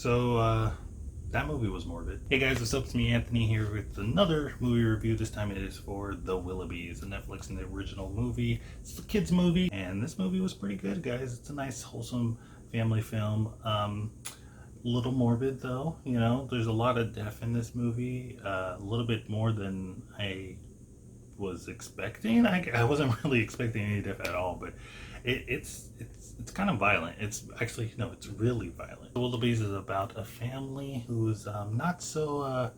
That movie was morbid. Hey guys, what's up? It's me, Anthony, here with another movie review. This time it is for The Willoughbys, a Netflix and the original movie. It's a kid's movie, and this movie was pretty good, guys. It's a nice, wholesome family film. A little morbid, though. You know, there's a lot of death in this movie. A little bit more than I was expecting. I wasn't really expecting any death at all, but it's kind of violent. It's actually, no, it's really violent. Willoughbys is about a family who's not so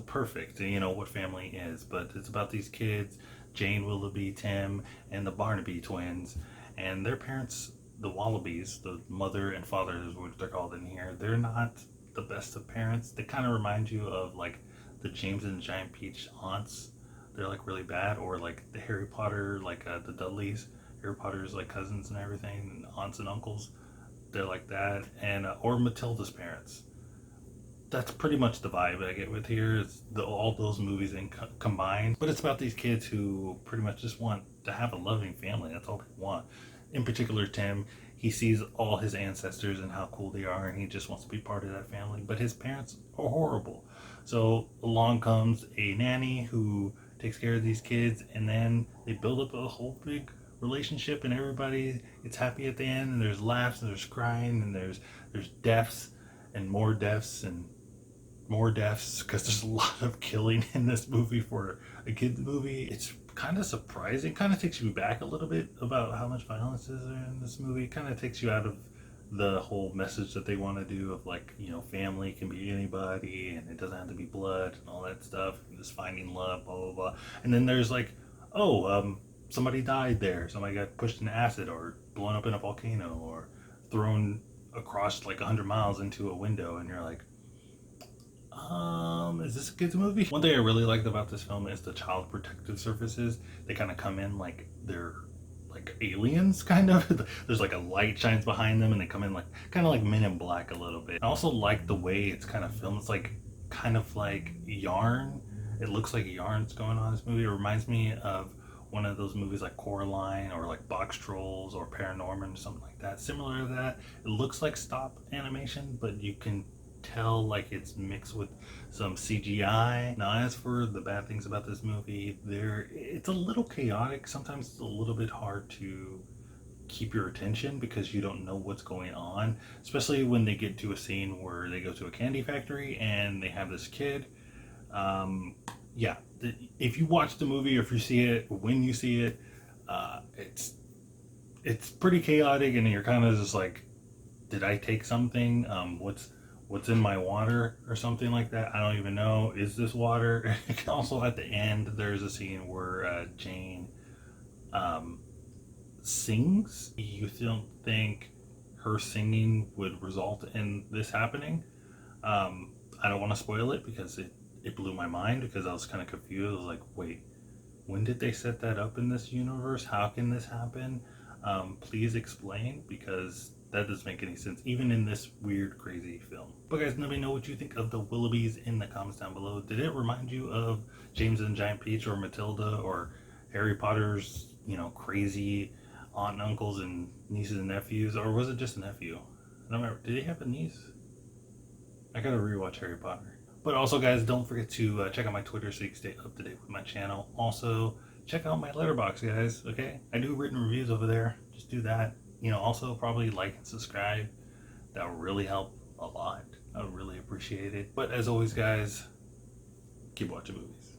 perfect. You know what family is, but it's about these kids, Jane Willoughby, Tim, and the Barneby twins, and their parents, the Willoughbys, the mother and father is what they're called in here. They're not the best of parents. They kind of remind you of like the James and the Giant Peach aunts. They're like really bad, or like the Harry Potter, like the Dudleys, Harry Potter's like cousins and everything, and aunts and uncles. They're like that, and or Matilda's parents. That's pretty much the vibe I get with here. It's all those movies combined, but it's about these kids who pretty much just want to have a loving family. That's all they want. In particular, Tim, he sees all his ancestors and how cool they are, and he just wants to be part of that family. But his parents are horrible. So along comes a nanny who takes care of these kids, and then they build up a whole big relationship, and everybody gets happy at the end, and there's laughs and there's crying and there's deaths and more deaths and more deaths, because there's a lot of killing in this movie for a kid's movie. It's kind of surprising, kind of takes you back a little bit about how much violence is there in this movie. Kind of takes you out of the whole message that they want to do of like, you know, family can be anybody and it doesn't have to be blood and all that stuff, and just finding love, blah blah blah. And then there's like, somebody died there, somebody got pushed in acid or blown up in a volcano or thrown across like 100 miles into a window, and you're like, is this a kid's movie? One thing I really liked about this film is the child protective services. They kind of come in like they're like aliens, kind of. There's like a light shines behind them, and they come in like kind of like Men in Black a little bit. I also like the way it's kind of filmed. It's like kind of like yarn. It looks like yarn's going on in this movie. It reminds me of one of those movies like Coraline or like Box Trolls or Paranorman or something like that. Similar to that. It looks like stop animation, but you can tell like it's mixed with some CGI. Now, as for the bad things about this movie, it's a little chaotic. Sometimes it's a little bit hard to keep your attention because you don't know what's going on, especially when they get to a scene where they go to a candy factory and they have this kid. If you watch the movie, or if you see it, when you see it, it's pretty chaotic, and you're kind of just like, did I take something? What's in my water or something like that? I don't even know. Is this water? Also, at the end, there's a scene where Jane sings. You don't think her singing would result in this happening. I don't want to spoil it because it blew my mind, because I was kind of confused. I was like, wait, when did they set that up in this universe? How can this happen? Please explain, because that doesn't make any sense, even in this weird, crazy film. But guys, let me know what you think of the Willoughbys in the comments down below. Did it remind you of James and the Giant Peach or Matilda or Harry Potter's, you know, crazy aunt and uncles and nieces and nephews? Or was it just a nephew? I don't remember. Did he have a niece? I gotta rewatch Harry Potter. But also, guys, don't forget to check out my Twitter so you can stay up to date with my channel. Also, check out my Letterboxd, guys, okay? I do written reviews over there. Just do that. You know, also probably like and subscribe. That would really help a lot. I would really appreciate it. But as always, guys, keep watching movies.